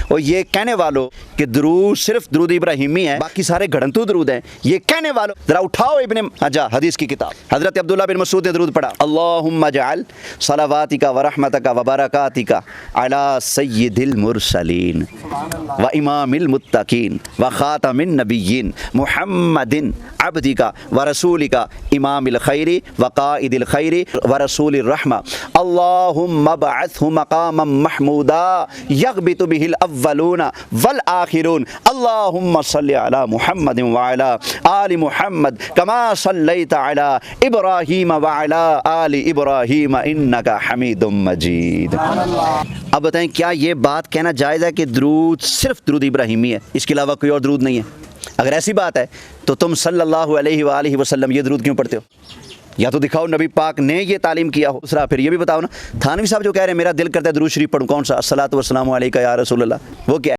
اور یہ کہنے والوں کہ درود صرف درود ابراہیمی ہے، باقی سارے گھڑنتو درود ہیں، یہ کہنے والوں ذرا اٹھاؤ ابن حدیث کی کتاب۔ حضرت عبداللہ بن مسعود نے درود پڑھا، اللہم اجعل صلواتک و رحمتک و برکاتک علی سید المرسلین و امام المتقین و خاتم النبیین محمد عبدک و رسولک امام الخیر و قائد الخیر و رسول الرحمہ اللہم ابعثہ مقاما محمودا یغبط به الاولون والآخرون اللہم صلی علی محمد وعلی آل محمد کما صلیت علی ابراہیم وعلی آل ابراہیم انک حمید مجید۔ اب بتائیں کیا یہ بات کہنا جائز ہے کہ درود صرف درود ابراہیمی ہے، اس کے علاوہ کوئی اور درود نہیں ہے؟ اگر ایسی بات ہے تو تم صلی اللہ علیہ وآلہ وسلم یہ درود کیوں پڑھتے ہو؟ یا تو دکھاؤ نبی پاک نے یہ تعلیم کیا ہو، دوسرا پھر یہ بھی بتاؤ نا، تھانوی صاحب جو کہہ رہے ہیں میرا دل کرتا ہے درود شریف پڑھوں، کون سا؟ الصلاۃ والسلام علیکہ یا رسول اللہ، وہ کیا ہے؟